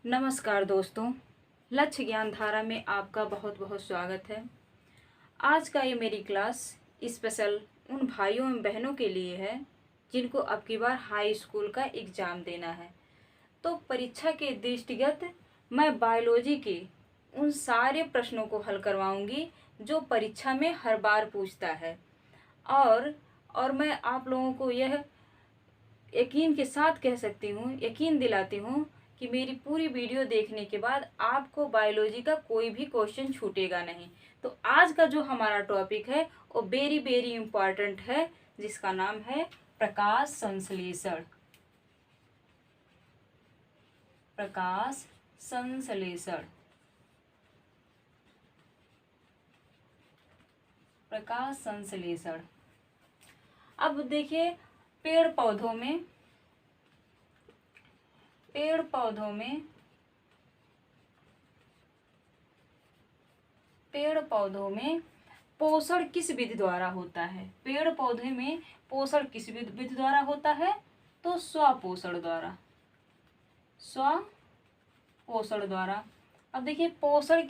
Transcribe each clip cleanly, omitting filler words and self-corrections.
नमस्कार दोस्तों, लक्ष्य ज्ञान धारा में आपका बहुत बहुत स्वागत है। आज का ये मेरी क्लास स्पेशल उन भाइयों एवं बहनों के लिए है जिनको अब की बार हाई स्कूल का एग्ज़ाम देना है। तो परीक्षा के दृष्टिगत मैं बायोलॉजी के उन सारे प्रश्नों को हल करवाऊंगी जो परीक्षा में हर बार पूछता है। और मैं आप लोगों को यह यकीन के साथ कह सकती हूँ, यकीन दिलाती हूँ कि मेरी पूरी वीडियो देखने के बाद आपको बायोलॉजी का कोई भी क्वेश्चन छूटेगा नहीं। तो आज का जो हमारा टॉपिक है वो वेरी वेरी इम्पॉर्टेंट है, जिसका नाम है प्रकाश संश्लेषण। प्रकाश संश्लेषण। प्रकाश संश्लेषण। अब देखिए, पेड़ पौधों में पोषण किस विधि द्वारा होता है? पेड़ पौधे में पोषण किस विधि द्वारा होता है? तो स्वपोषण द्वारा। अब देखिए, पोषण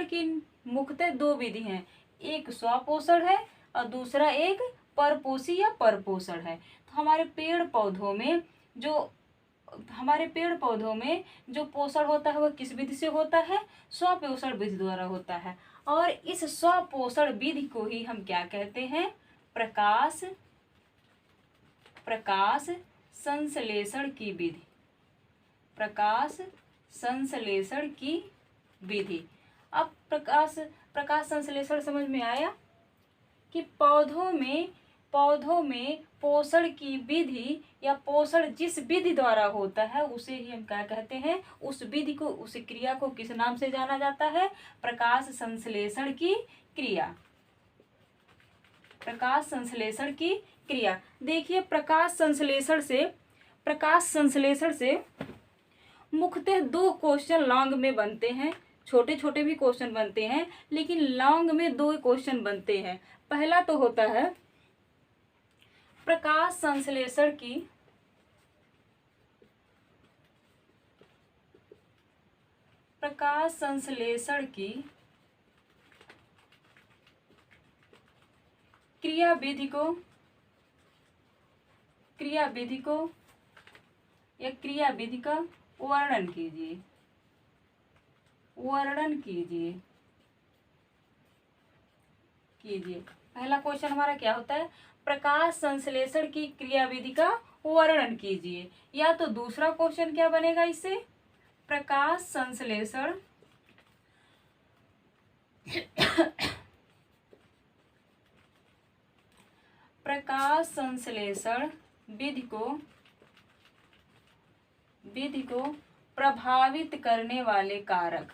की मुख्यतः दो विधि हैं। एक स्वपोषण है और दूसरा एक परपोषी या परपोषण है। तो हमारे पेड़ पौधों में जो पोषण होता है वह किस विधि से होता है? स्वपोषण विधि द्वारा होता है। और इस स्वपोषण विधि को ही हम क्या कहते हैं? प्रकाश संश्लेषण की विधि। प्रकाश संश्लेषण की विधि। अब प्रकाश संश्लेषण समझ में आया कि पौधों में पोषण की विधि या पोषण जिस विधि द्वारा होता है उसे ही हम क्या कहते हैं? उस विधि को, उस क्रिया को किस नाम से जाना जाता है? प्रकाश संश्लेषण की क्रिया। प्रकाश संश्लेषण की क्रिया। देखिए, प्रकाश संश्लेषण से मुख्यतः दो क्वेश्चन लॉन्ग में बनते हैं। छोटे छोटे भी क्वेश्चन बनते हैं, लेकिन लॉन्ग में दो क्वेश्चन बनते हैं। पहला तो होता है प्रकाश संश्लेषण की क्रियाविधि का वर्णन कीजिए। पहला क्वेश्चन हमारा क्या होता है? प्रकाश संश्लेषण की क्रियाविधि का वर्णन कीजिए। या तो दूसरा क्वेश्चन क्या बनेगा इससे? प्रकाश संश्लेषण विधि को प्रभावित करने वाले कारक।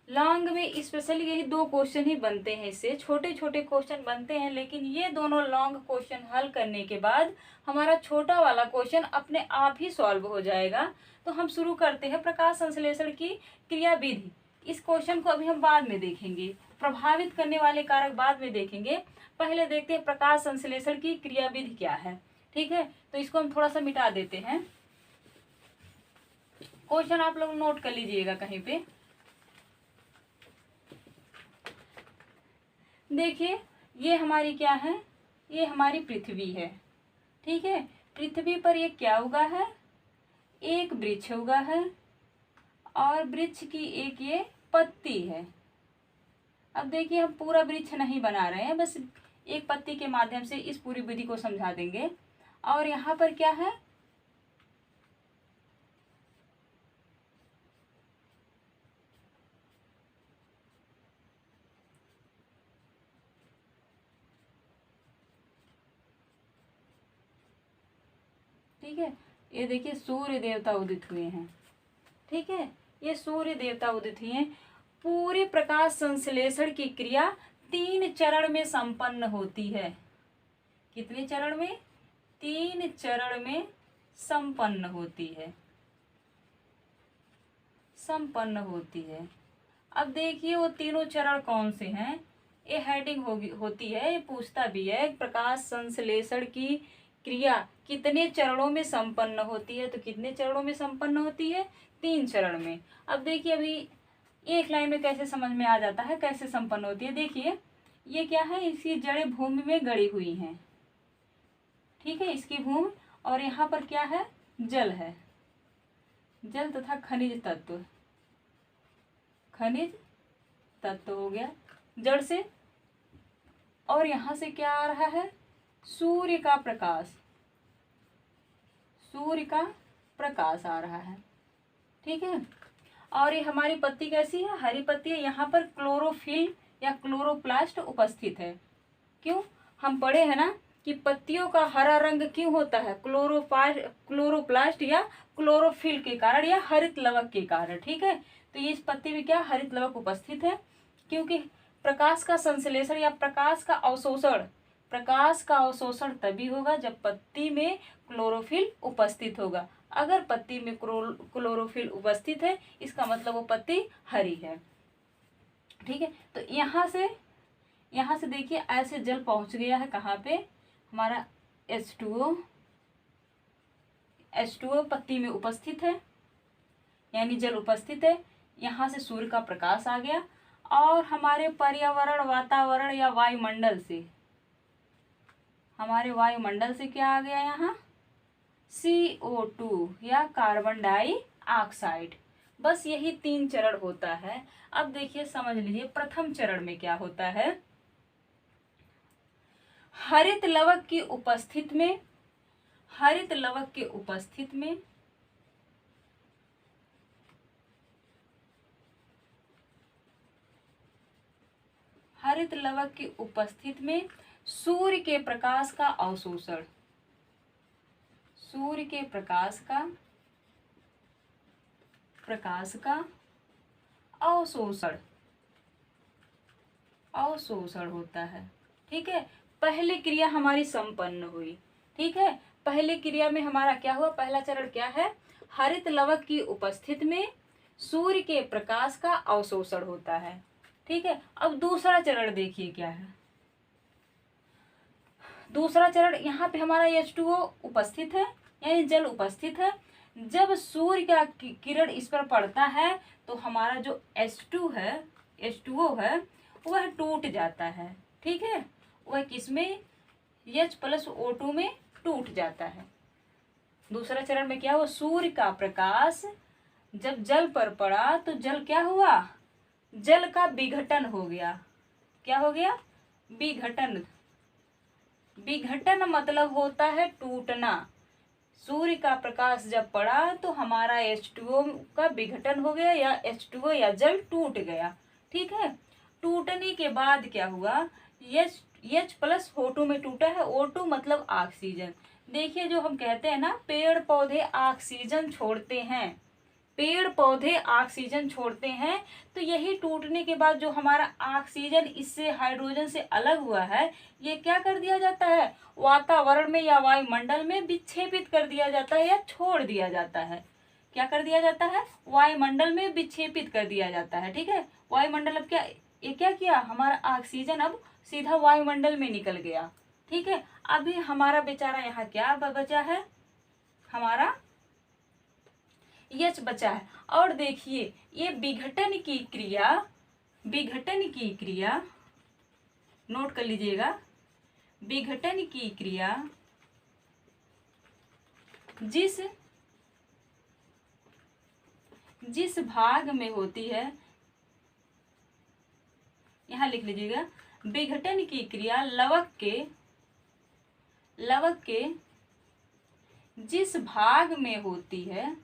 लॉन्ग में स्पेशली यही दो क्वेश्चन ही बनते हैं। इससे छोटे छोटे क्वेश्चन बनते हैं, लेकिन ये दोनों लॉन्ग क्वेश्चन हल करने के बाद हमारा छोटा वाला क्वेश्चन अपने आप ही सॉल्व हो जाएगा। तो हम शुरू करते हैं प्रकाश संश्लेषण की क्रियाविधि। इस क्वेश्चन को अभी हम बाद में देखेंगे, प्रभावित करने वाले कारक बाद में देखेंगे। पहले देखते हैं प्रकाश संश्लेषण की क्रियाविधि क्या है। ठीक है, तो इसको हम थोड़ा सा मिटा देते हैं। क्वेश्चन आप लोग नोट कर लीजिएगा कहीं पे। देखिए, ये हमारी क्या है? ये हमारी पृथ्वी है। ठीक है, पृथ्वी पर ये क्या उगा है? एक वृक्ष उगा है और वृक्ष की एक ये पत्ती है। अब देखिए, हम पूरा वृक्ष नहीं बना रहे हैं, बस एक पत्ती के माध्यम से इस पूरी विधि को समझा देंगे। और यहाँ पर क्या है? ठीक है, ये देखिए सूर्य देवता उदित हुए हैं। ठीक है, ये सूर्य देवता उदित हुए हैं। पूरे प्रकाश संश्लेषण की क्रिया 3 चरण में संपन्न होती है। कितने चरण में? 3 चरण में संपन्न होती है। अब देखिए, वो तीनों चरण कौन से हैं? ये हेडिंग होती है, ये पूछता भी है प्रकाश संश्लेषण की क्रिया कितने चरणों में संपन्न होती है। तो कितने चरणों में संपन्न होती है? 3 चरण में। अब देखिए अभी एक लाइन में कैसे समझ में आ जाता है कैसे संपन्न होती है। देखिए ये क्या है, इसकी जड़ें भूमि में गड़ी हुई हैं, ठीक है, इसकी भूमि, और यहाँ पर क्या है, जल है, जल तथा खनिज तत्व, खनिज तत्व हो गया जड़ से। और यहाँ से क्या आ रहा है, सूर्य का प्रकाश, सूर्य का प्रकाश आ रहा है, ठीक है। और ये हमारी पत्ती कैसी है, हरी पत्ती है। यहाँ पर क्लोरोफिल या क्लोरोप्लास्ट उपस्थित है। क्यों, हम पढ़े हैं ना कि पत्तियों का हरा रंग क्यों होता है, क्लोरोप्लास्ट या क्लोरोफिल के कारण या हरित लवक के कारण, ठीक है। तो ये इस पत्ती में क्या हरित लवक उपस्थित है, क्योंकि प्रकाश का संश्लेषण या प्रकाश का अवशोषण तभी होगा जब पत्ती में क्लोरोफिल उपस्थित होगा। अगर पत्ती में क्लोरोफिल उपस्थित है इसका मतलब वो पत्ती हरी है, ठीक है। तो यहाँ से देखिए ऐसे जल पहुंच गया है कहाँ पे, हमारा H2O पत्ती में उपस्थित है, यानी जल उपस्थित है। यहाँ से सूर्य का प्रकाश आ गया और हमारे पर्यावरण वातावरण या वायुमंडल से, हमारे वायुमंडल से क्या आ गया यहाँ, CO2 या कार्बन डाइऑक्साइड। बस यही 3 चरण होता है। अब देखिए समझ लीजिए प्रथम चरण में क्या होता है, हरित लवक की उपस्थिति में, हरित लवक के उपस्थिति में हरित लवक की उपस्थिति में सूर्य के प्रकाश का अवशोषण, सूर्य के प्रकाश का अवशोषण होता है, ठीक है। पहली क्रिया हमारी संपन्न हुई, ठीक है। पहली क्रिया में हमारा क्या हुआ, पहला चरण क्या है, हरित लवक की उपस्थिति में सूर्य के प्रकाश का अवशोषण होता है, ठीक है। अब दूसरा चरण देखिए क्या है, दूसरा चरण यहाँ पे हमारा H2O उपस्थित है, यानी जल उपस्थित है। जब सूर्य का किरण इस पर पड़ता है तो हमारा जो H2O है वह टूट जाता है, ठीक है। वह किसमें, H+O2 में टूट जाता है। दूसरा चरण में क्या हुआ, सूर्य का प्रकाश जब जल पर पड़ा तो जल क्या हुआ, जल का विघटन हो गया। क्या हो गया, विघटन। विघटन मतलब होता है टूटना। सूर्य का प्रकाश जब पड़ा तो हमारा H2O का विघटन हो गया या H2O या जल टूट गया, ठीक है। टूटने के बाद क्या हुआ, H+O2 में टूटा है। O2 मतलब ऑक्सीजन। देखिए जो हम कहते हैं ना पेड़ पौधे ऑक्सीजन छोड़ते हैं, पेड़ पौधे ऑक्सीजन छोड़ते हैं, तो यही टूटने के बाद जो हमारा ऑक्सीजन इससे हाइड्रोजन से अलग हुआ है ये क्या कर दिया जाता है, वातावरण में या वायुमंडल में विक्षेपित कर दिया जाता है या छोड़ दिया जाता है। क्या कर दिया जाता है, वायुमंडल में विक्षेपित कर दिया जाता है, ठीक है। वायुमंडल अब क्या किया, हमारा ऑक्सीजन अब सीधा वायुमंडल में निकल गया, ठीक है। अभी हमारा बेचारा यहाँ क्या बचा है, हमारा H बचा है। और देखिए ये विघटन की क्रिया नोट कर लीजिएगा, विघटन की क्रिया जिस भाग में होती है, यहाँ लिख लीजिएगा, विघटन की क्रिया लवक के जिस भाग में होती है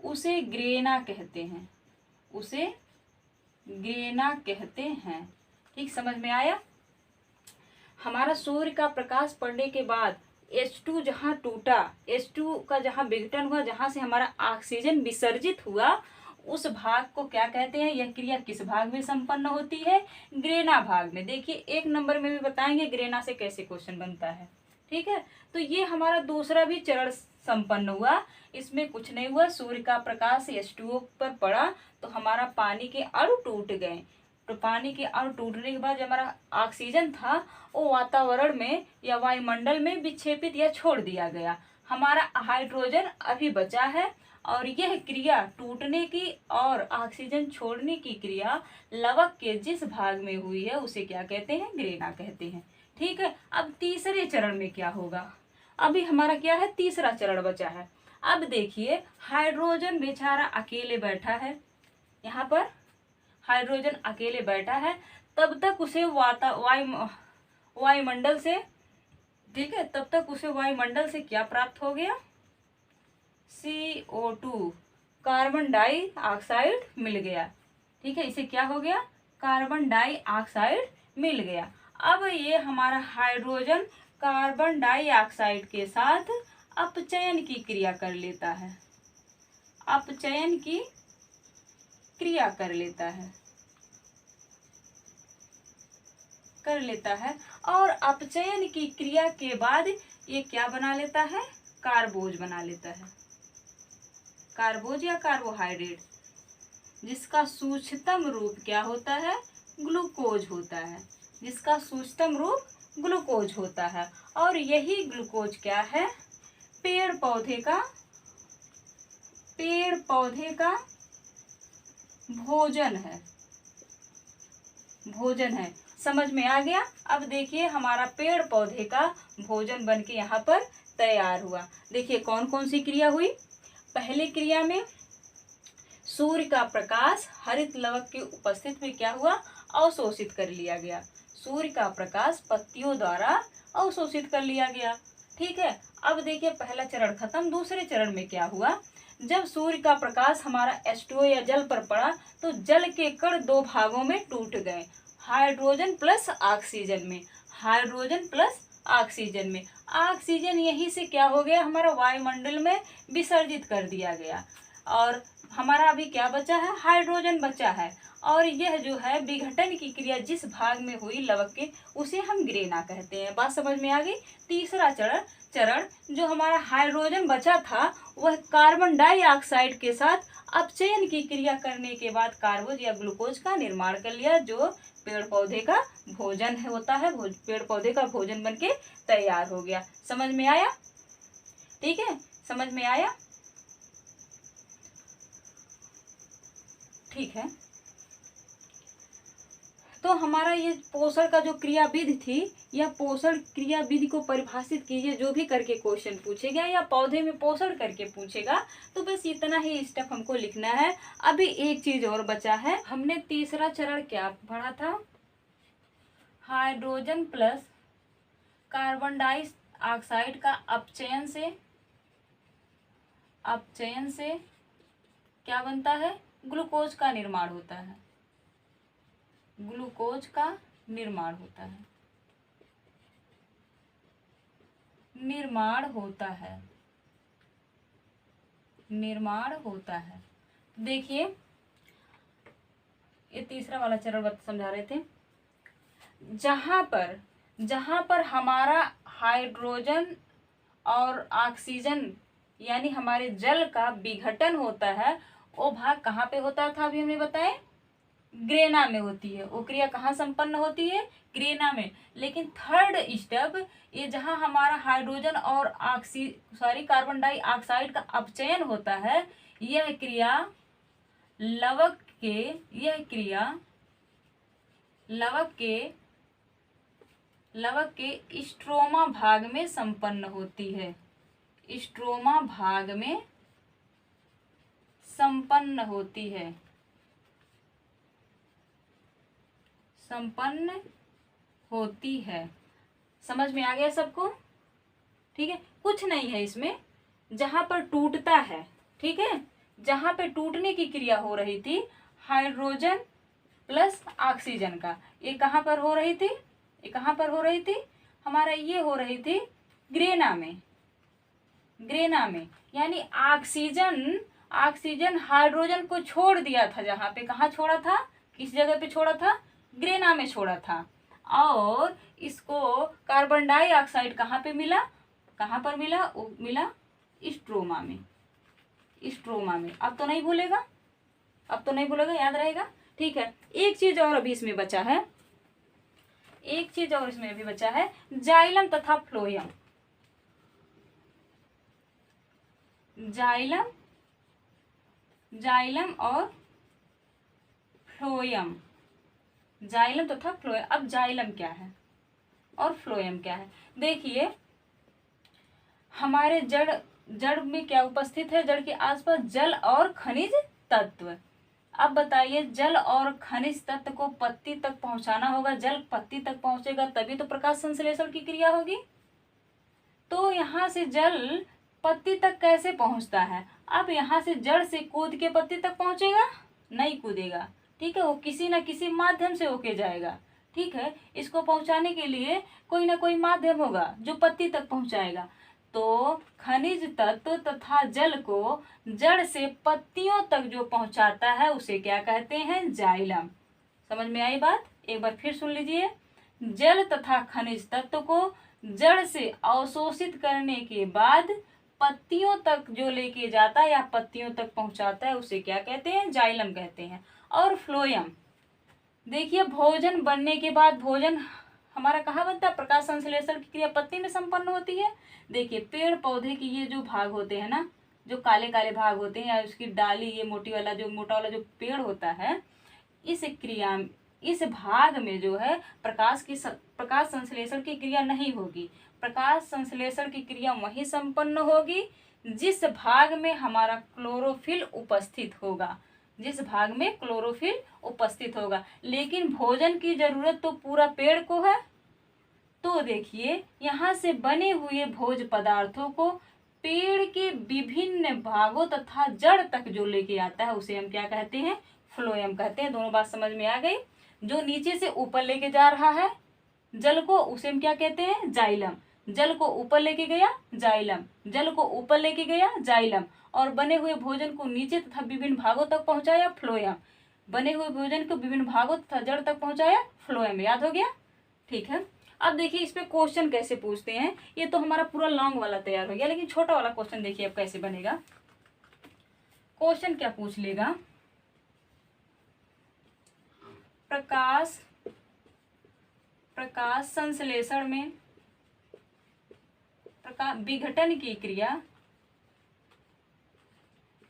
उसे ग्रेना कहते हैं, उसे ग्रेना कहते हैं, ठीक। समझ में आया। हमारा सूर्य का प्रकाश पड़ने के बाद H2 जहाँ टूटा, H2 का जहाँ विघटन हुआ, जहाँ से हमारा ऑक्सीजन विसर्जित हुआ, उस भाग को क्या कहते हैं, यह क्रिया किस भाग में संपन्न होती है, ग्रेना भाग में। देखिए 1 नंबर में भी बताएंगे ग्रेना से कैसे क्वेश्चन बनता है, ठीक है। तो ये हमारा दूसरा भी चरण संपन्न हुआ। इसमें कुछ नहीं हुआ, सूर्य का प्रकाश H2O पर पड़ा तो हमारा पानी के अणु टूट गए। तो पानी के अणु टूटने के बाद जो हमारा ऑक्सीजन था वो वातावरण में या वायुमंडल में विक्षेपित या छोड़ दिया गया। हमारा हाइड्रोजन अभी बचा है और यह क्रिया टूटने की और ऑक्सीजन छोड़ने की क्रिया लवक के जिस भाग में हुई है उसे क्या कहते हैं? ग्रेना कहते हैं। ठीक है, अब तीसरे चरण में क्या होगा? अभी हमारा क्या है? तीसरा चरण बचा है। अब देखिए हाइड्रोजन बेचारा अकेले बैठा है, यहाँ पर हाइड्रोजन अकेले बैठा है, तब तक उसे वायुमंडल से, ठीक है, तब तक उसे वायुमंडल से क्या प्राप्त हो गया? CO2 कार्बन डाइऑक्साइड मिल गया। ठीक है, इसे क्या हो गया? कार्बन डाइऑक्साइड मिल गया। अब ये हमारा हाइड्रोजन कार्बन डाइऑक्साइड के साथ अपचयन की क्रिया कर लेता है, अपचयन की क्रिया कर लेता है और अपचयन की क्रिया के बाद ये क्या बना लेता है? कार्बोज बना लेता है, कार्बोज या कार्बोहाइड्रेट, जिसका सूक्ष्मतम रूप क्या होता है? ग्लूकोज होता है, जिसका सूक्ष्मतम रूप ग्लूकोज होता है। और यही ग्लूकोज क्या है? पेड़ पौधे का भोजन है। समझ में आ गया? अब देखिए हमारा पेड़ पौधे का भोजन बनके यहाँ पर तैयार हुआ। देखिए कौन कौन सी क्रिया हुई। पहली क्रिया में सूर्य का प्रकाश हरित लवक के उपस्थिति में क्या हुआ? अवशोषित कर लिया गया। सूर्य का प्रकाश पत्तियों द्वारा अवशोषित कर लिया गया। ठीक है, अब देखिए पहला चरण खत्म। दूसरे चरण में क्या हुआ? जब सूर्य का प्रकाश हमारा H2O या जल पर पड़ा तो जल के कण दो भागों में टूट गए, हाइड्रोजन प्लस ऑक्सीजन में, हाइड्रोजन प्लस ऑक्सीजन में। ऑक्सीजन यहीं से क्या हो गया? हमारा वायुमंडल में विसर्जित कर दिया गया और हमारा अभी क्या बचा है? हाइड्रोजन बचा है। और यह जो है विघटन की क्रिया जिस भाग में हुई लवक के, उसे हम ग्रेना कहते हैं। बात समझ में आ गई? तीसरा चरण जो हमारा हाइड्रोजन बचा था वह कार्बन डाइऑक्साइड के साथ अपचयन की क्रिया करने के बाद कार्बोज या ग्लूकोज का निर्माण कर लिया, जो पेड़ पौधे का भोजन होता है, पेड़ पौधे का भोजन बनके तैयार हो गया। समझ में आया? ठीक है, समझ में आया? ठीक है, तो हमारा ये पोषण का जो क्रियाविधि थी, या पोषण क्रियाविधि को परिभाषित कीजिए, जो भी करके क्वेश्चन पूछेगा या पौधे में पोषण करके पूछेगा तो बस इतना ही स्टेप हमको लिखना है। अभी एक चीज और बचा है। हमने तीसरा चरण क्या पढ़ा था? हाइड्रोजन प्लस कार्बन डाइऑक्साइड का अपचयन से क्या बनता है? ग्लूकोज का निर्माण होता है, ग्लूकोज का निर्माण होता है, निर्माण होता है। देखिए ये तीसरा वाला चरण समझा रहे थे। जहां पर हमारा हाइड्रोजन और ऑक्सीजन यानी हमारे जल का विघटन होता है, वो भाग कहाँ पे होता था? अभी हमने बताया ग्रेना में होती है। वो क्रिया कहाँ संपन्न होती है? ग्रेना में। लेकिन थर्ड स्टेप, ये जहाँ हमारा हाइड्रोजन और कार्बन डाइऑक्साइड का अपचयन होता है, यह क्रिया लवक के स्ट्रोमा भाग में संपन्न होती है, स्ट्रोमा भाग में संपन्न होती है। समझ में आ गया सबको? ठीक है, कुछ नहीं है इसमें। जहां पर टूटता है, ठीक है, जहां पे टूटने की क्रिया हो रही थी हाइड्रोजन प्लस ऑक्सीजन का, ये कहां पर हो रही थी? ये कहां पर हो रही थी? हमारा ये हो रही थी ग्रेना में। यानी ऑक्सीजन हाइड्रोजन को छोड़ दिया था। जहां पे, कहाँ छोड़ा था? किस जगह पे छोड़ा था? ग्रेना में छोड़ा था। और इसको कार्बन डाइऑक्साइड कहाँ पे मिला? कहाँ पर मिला? वो मिला स्ट्रोमा में, स्ट्रोमा में। अब तो नहीं भूलेगा, अब तो नहीं भूलेगा, याद रहेगा। ठीक है, एक चीज और अभी इसमें बचा है, एक चीज और इसमें अभी बचा है, जाइलम तथा फ्लोएम। जाइलम, जाइलम और फ्लोएम, जाइलम तथा फ्लोएम। अब जाइलम क्या है और फ्लोएम क्या है? देखिए, हमारे जड़, जड़ में क्या उपस्थित है? जड़ के आसपास जल और खनिज तत्व। अब बताइए, जल और खनिज तत्व को पत्ती तक पहुंचाना होगा, जल पत्ती तक पहुंचेगा तभी तो प्रकाश संश्लेषण की क्रिया होगी। तो यहाँ से जल पत्ती तक कैसे पहुंचता है? अब यहाँ से जड़ से कूद के पत्ती तक पहुंचेगा? नहीं कूदेगा, ठीक है, वो किसी न किसी माध्यम से होके जाएगा। ठीक है, इसको पहुंचाने के लिए कोई ना कोई माध्यम होगा जो पत्ती तक पहुंचाएगा। तो खनिज तत्व तथा जल को जड़ से पत्तियों तक जो पहुंचाता है उसे क्या कहते हैं? जाइलम। समझ में आई बात? एक बार फिर सुन लीजिए, जल तथा खनिज तत्व को जड़ से अवशोषित करने के बाद पत्तियों तक जो लेके जाता है या पत्तियों तक पहुंचाता है उसे क्या कहते हैं? जाइलम कहते हैं। और फ्लोएम, देखिए, भोजन बनने के बाद, भोजन हमारा कहाँ बनता है? प्रकाश संश्लेषण की क्रिया पत्ती में संपन्न होती है। देखिए, पेड़ पौधे की ये जो भाग होते हैं ना, जो काले काले भाग होते हैं, या उसकी डाली, ये मोटी वाला जो मोटा वाला जो पेड़ होता है, इस क्रिया, इस भाग में जो है प्रकाश संश्लेषण की क्रिया नहीं होगी। प्रकाश संश्लेषण की क्रिया वहीं संपन्न होगी जिस भाग में हमारा क्लोरोफिल उपस्थित होगा, जिस भाग में क्लोरोफिल उपस्थित होगा। लेकिन भोजन की जरूरत तो पूरा पेड़ को है। तो देखिए, यहाँ से बने हुए भोज्य पदार्थों को पेड़ के विभिन्न भागों तथा जड़ तक जो लेके आता है उसे हम क्या कहते हैं? फ्लोएम कहते हैं। दोनों बात समझ में आ गई? जो नीचे से ऊपर लेके जा रहा है जल को, उसे हम क्या कहते हैं? जाइलम। जल को ऊपर लेके गया, जाइलम। जल को ऊपर लेके गया, जाइलम। और बने हुए भोजन को नीचे तथा विभिन्न भागों तक पहुंचाया, फ्लोएम। बने हुए भोजन को विभिन्न भागों तथा जड़ तक पहुंचाया, फ्लोएम। याद हो गया? ठीक है, अब देखिए इस पे क्वेश्चन कैसे पूछते हैं। ये तो हमारा पूरा लॉन्ग वाला तैयार हो गया, लेकिन छोटा वाला क्वेश्चन देखिए अब कैसे बनेगा। क्वेश्चन क्या पूछ लेगा? प्रकाश संश्लेषण में विघटन की क्रिया,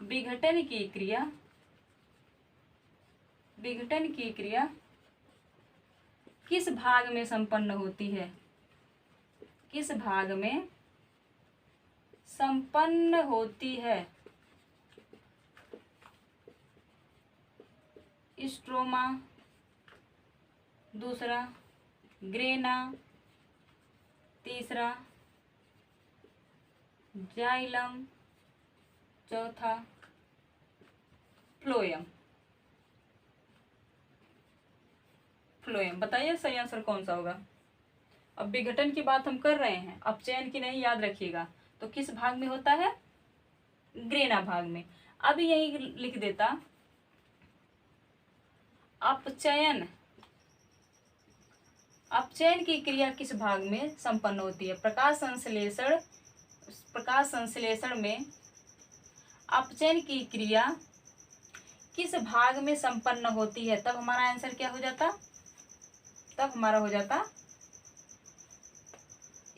विघटन की क्रिया, विघटन की क्रिया किस भाग में संपन्न होती है? किस भाग में संपन्न होती है? स्ट्रोमा, दूसरा ग्रेना, तीसरा जाइलम, चौथा फ्लोएम। फ्लोएम, बताइए सही आंसर कौन सा होगा? अब विघटन की बात हम कर रहे हैं, अपचयन की नहीं, याद रखिएगा। तो किस भाग में होता है? ग्रेना भाग में। अब यही लिख देता, अपचयन, अपचयन की क्रिया किस भाग में संपन्न होती है? प्रकाश संश्लेषण में अपचयन की क्रिया किस भाग में संपन्न होती है? तब हमारा आंसर क्या हो जाता? तब हमारा हो जाता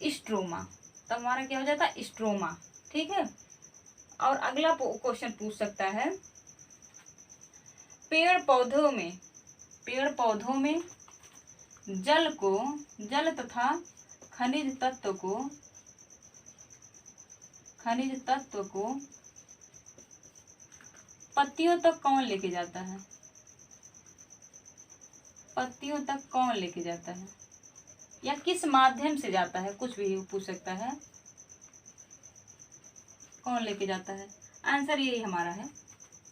स्ट्रोमा। तब हमारा क्या हो जाता? स्ट्रोमा। ठीक है, और अगला क्वेश्चन पूछ सकता है, पेड़ पौधों में जल तथा खनिज तत्व को पत्तियों तक कौन लेके जाता है? पत्तियों तक कौन लेके जाता है, या किस माध्यम से जाता है? कुछ भी पूछ सकता है, कौन लेके जाता है? आंसर यही हमारा है,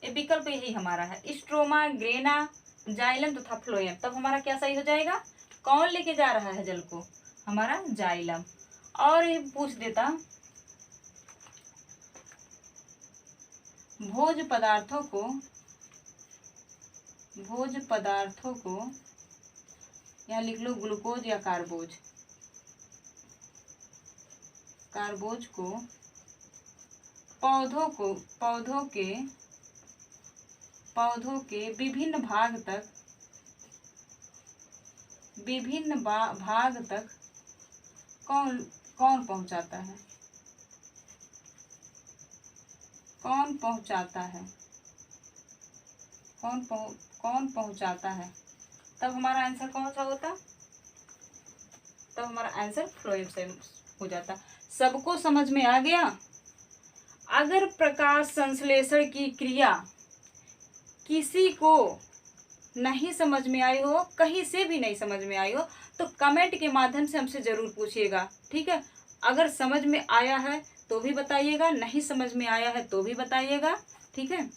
ये विकल्प यही हमारा है, स्ट्रोमा, ग्रेना, जाइलम तथा फ्लोएम। तब हमारा क्या सही हो जाएगा? कौन लेके जा रहा है जल को? हमारा जाइलम। और ये पूछ देता, भोज्य पदार्थों को यहाँ लिख लो ग्लूकोज या कार्बोज, कार्बोज को पौधों के विभिन्न भाग तक कौन कौन पहुंचाता है? कौन पहुंचाता है? तब हमारा आंसर कौन सा होता? तब हमारा आंसर फ्लोएम से हो जाता। सबको समझ में आ गया? अगर प्रकाश संश्लेषण की क्रिया किसी को नहीं समझ में आई हो, कहीं से भी नहीं समझ में आई हो, तो कमेंट के माध्यम से हमसे ज़रूर पूछिएगा, ठीक है। अगर समझ में आया है तो भी बताइएगा, नहीं समझ में आया है तो भी बताइएगा, ठीक है।